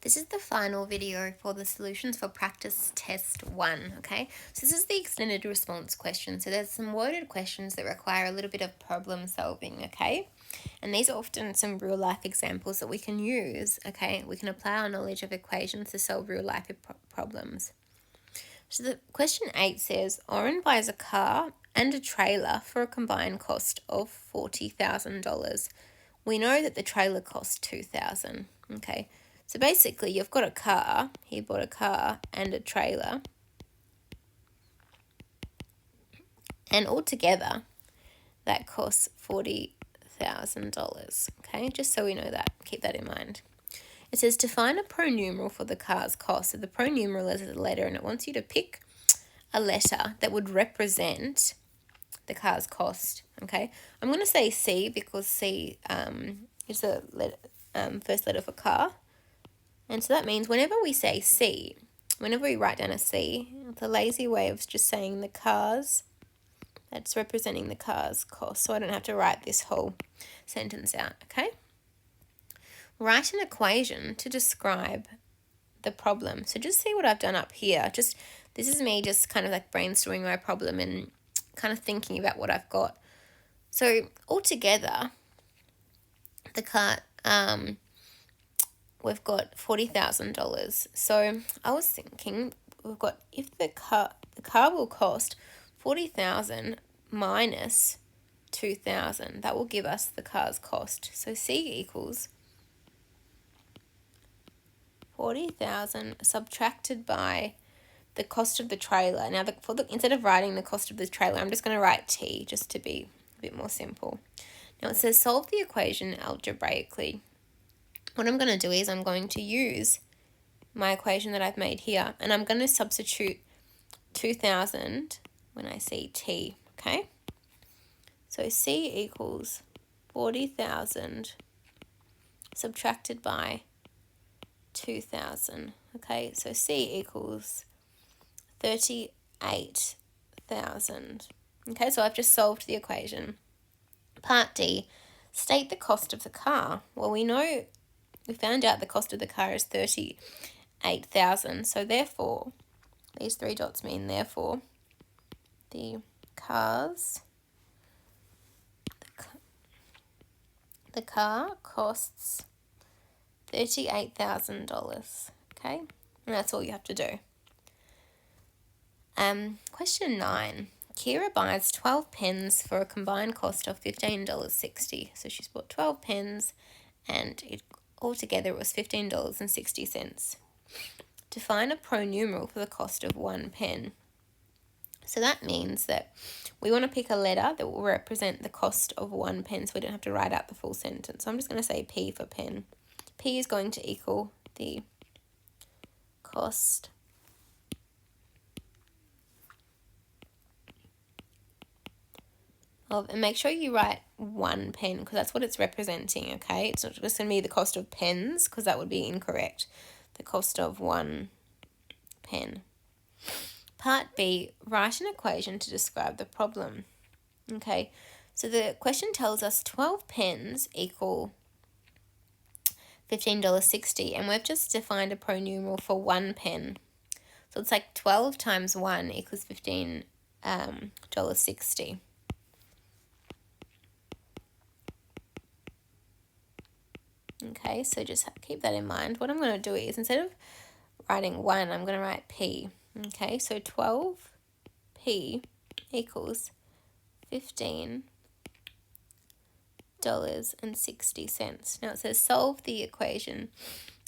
This is the final video for the solutions for practice test 1, okay? So this is the extended response question. So there's some worded questions that require a little bit of problem solving, okay? And these are often some real life examples that we can use, okay? We can apply our knowledge of equations to solve real life problems. So the question 8 says, Oren buys a car and a trailer for a combined cost of $40,000. We know that the trailer cost $2,000, okay? So basically, you've got a car, he bought a car and a trailer, and altogether, that costs $40,000, okay? Just so we know that, keep that in mind. It says to find a pronumeral for the car's cost. So the pronumeral is a letter, and it wants you to pick a letter that would represent the car's cost, okay? I'm going to say C because C is the first letter for car. And so that means whenever we say C, whenever we write down a C, it's a lazy way of just saying the car's, that's representing the car's cost. So I don't have to write this whole sentence out, okay? Write an equation to describe the problem. So just see what I've done up here. This is me just kind of like brainstorming my problem and kind of thinking about what I've got. So altogether, the car, we've got $40,000. So I was thinking if the car will cost $40,000 minus $2,000, that will give us the car's cost. So C equals $40,000 subtracted by the cost of the trailer. Now, instead of writing the cost of the trailer, I'm just going to write T just to be a bit more simple. Now it says solve the equation algebraically. What I'm going to do is I'm going to use my equation that I've made here, and I'm going to substitute 2,000 when I see T, okay? So C equals 40,000 subtracted by 2,000, okay? So C equals 38,000. Okay, so I've just solved the equation. Part D, state the cost of the car. Well, we found out the cost of the car is 38,000. So therefore, these three dots mean therefore the car costs $38,000. Okay, and that's all you have to do. Question 9. Kira buys 12 pens for a combined cost of $15.60. So she's bought 12 pens and altogether it was $15.60. To find a pronumeral for the cost of one pen. So that means that we want to pick a letter that will represent the cost of one pen so we don't have to write out the full sentence. So I'm just going to say P for pen. P is going to equal the cost and make sure you write one pen because that's what it's representing, okay? It's not just going to be the cost of pens because that would be incorrect. The cost of one pen. Part B, write an equation to describe the problem. Okay, so the question tells us 12 pens equal $15.60 and we've just defined a pronumeral for one pen. So it's like 12 times 1 equals $15.60. Okay, so just keep that in mind. What I'm going to do is instead of writing 1, I'm going to write P. Okay, so 12P equals $15.60. Now it says solve the equation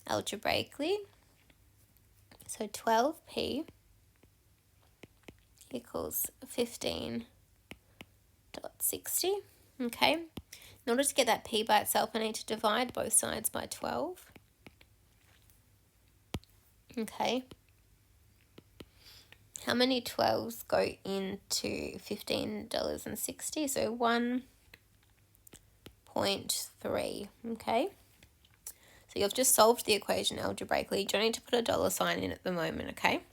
algebraically. So 12P equals 15.60. Okay. In order to get that P by itself, I need to divide both sides by 12. Okay. How many 12s go into $15.60? So 1.3, okay? So you've just solved the equation algebraically. You don't need to put a dollar sign in at the moment, okay?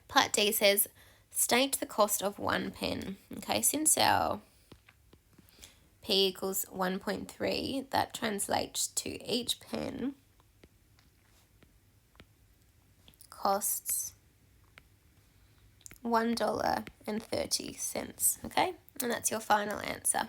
Part D says, state the cost of one pen. Okay, since our P equals 1.3, that translates to each pen costs $1.30. Okay, and that's your final answer.